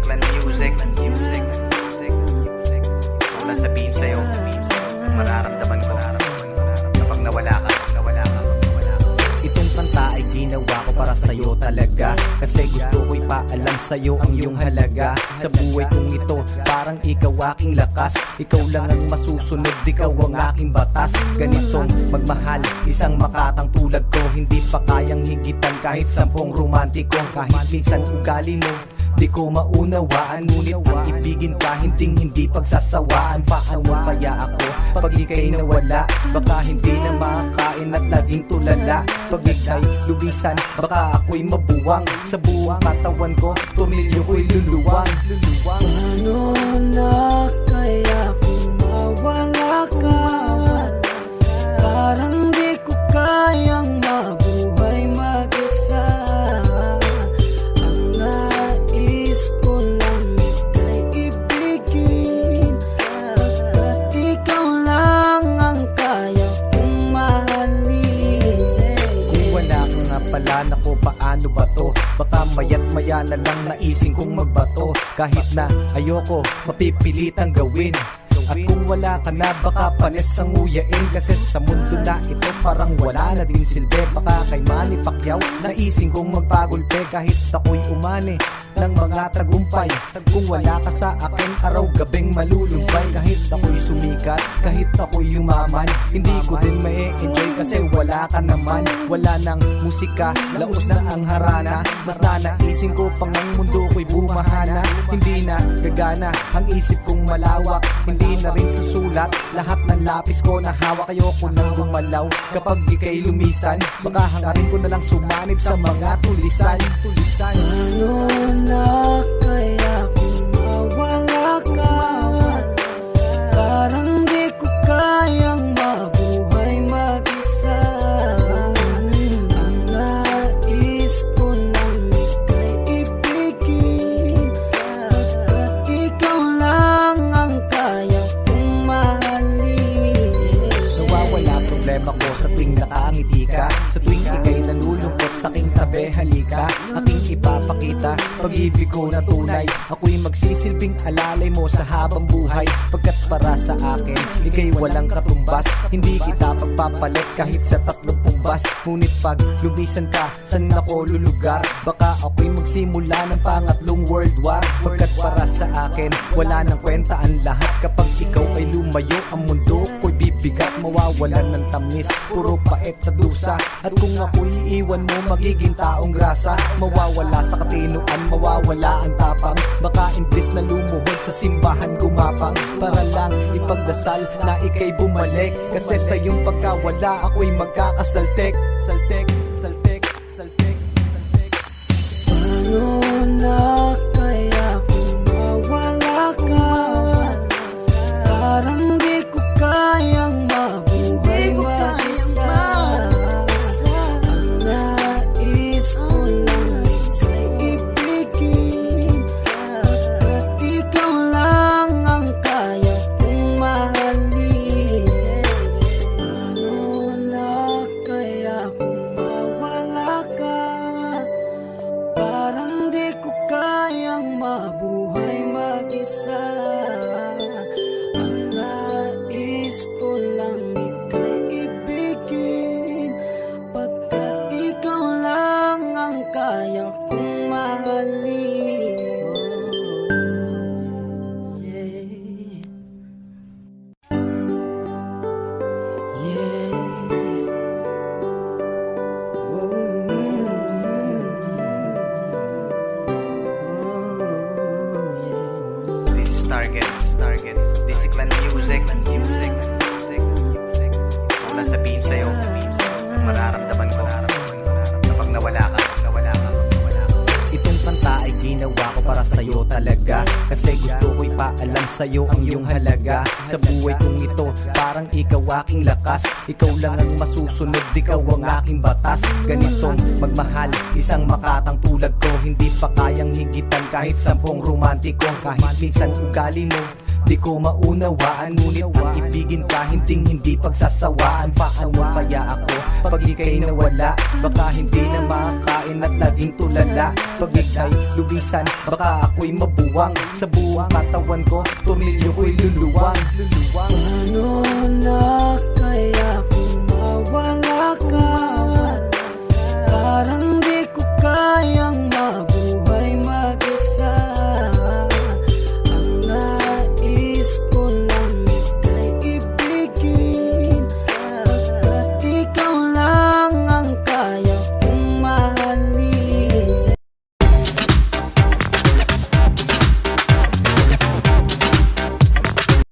Discipline music. Wala sabihin sa'yo ang mararamdaman ko kapag nawala ka. Itong kanta ay ginawa ko para sa'yo talaga, kasi gusto ko'y paalam sa'yo ang iyong halaga. Sa buhay kong ito, parang ikaw aking lakas. Ikaw lang ang masusunod, ikaw ang aking batas. Ganitong magmahal, isang makatang tulad ko, hindi pa kayang higitan kahit 10 romantiko. Kahit minsan ugali mo di ko maunawaan, ngunit ang ibigin ka hindi pagsasawaan. Paano kaya ako pag ika'y nawala? Baka hindi na makakain at laging tulala. Pag ika'y lubisan, baka ako'y mabuwang. Sa buong katawan ko, tumilyo ko'y luluwang. Paano na kaya kung mawala ka? Parang di ko kayang mabuhay mag-isa. Ang nais ko lang ika'y ibigin, pagkat ikaw lang ang kaya kong mahalin. Kung wala ka nga pala, naku paano ba to? Baka mayat maya na lang naising kong magbato. Kahit na ayoko, mapipilitang gawin. At kung wala ka na, baka panis ang nguyain. Kasi sa mundo na ito, parang wala na din silbi. Baka kay Manny Pacquiao, naising kong magpagulpe. Kahit ako'y umani ng mga tagumpay, kung wala ka sa akin, araw-gabing malulumbay. Kahit ako'y sumikat, kahit ako'y yumaman, hindi ko din ma-enjoy kasi wala ka naman. Wala nang musika, laos na ang harana. Mas nanaisin ko pang ang mundo ko'y bumahana. Hindi na gagana ang isip kong malawak, hindi na rin susulat lahat ng lapis ko na hawak. Ayoko nang gumalaw kapag ika'y lumisan, baka hangarin ko na lang sumanib sa mga tulisan. Paano na kaya kung mawala ka? Parang di ko kayang mabuhay mag-isa. Ang nais ko lang ika'y ibigin, pagkat ikaw lang ang kaya kong mahalin. Nawawala problema ko sa tuwing nakangiti ka, sa tuwing ika'y nanulungkot sa aking tabi. Halika, aking ipapakita pag-ibig ko na tunay. Ako'y magsisilbing alalay mo sa habang buhay, pagkat para sa akin ika'y walang katumbas. Hindi kita pagpapalit kahit sa 30 bas. Ngunit pag lumisan ka, saan ako lulugar? Baka ako'y magsimula ng pangatlong world war. Pagkat para sa akin wala nang kwenta ang lahat. Kapag ikaw ay lumayo, ang mundo ko'y bibigat. Mawawalan ng tamis, puro pait na dusa. At kung ako'y iiwan mo, magiging taong grasa. Mawawala sa katinuan, mawawala ang tapang. Baka imbis na lumuhod sa simbahan gumapang, para lang ipagdasal na ika'y bumalik. Kasi sa iyong pagkawala, ako'y magkakasaltek. Saltek, saltek, saltek, saltek. Paano na kaya kung mawala ka? Parang di ko kayang mabuhay mag-isa. Ang nais ko lang ika'y ibigin, pagkat ikaw lang ang kaya kong mahalin. Paano na kaya kung mawala ka? Parang di ko kayang mabuhay mag-isa. Ang nais ko lang ika'y ibigin, pagkat ikaw lang ang kaya kong mahalin. Yeah. This is Target. Discipline music. Wala sabihin sa'yo ang mararamdaman ko kapag nawala ka. Itong kanta ay ginawa ko para sa'yo talaga, kasi gusto ko'y paalam sa'yo ang iyong halaga. Sa buhay kong ito, parang ikaw aking lakas. Ikaw lang ang masusunod, ikaw ang aking batas. Ganitong magmahal, isang makatang tulad ko, hindi pa kayang higitan kahit 10 romantiko. Kahit minsan ugali mo di ko maunawaan, ngunit ang ibigin ka hindi pagsasawaan. Paano kaya ako pag ika'y nawala, baka hindi na makakain at laging tulala. Pag ika'y lubisan, baka ako'y mabuwang. Sa buong katawan ko, tumilyo ko'y luluwang. Paano anak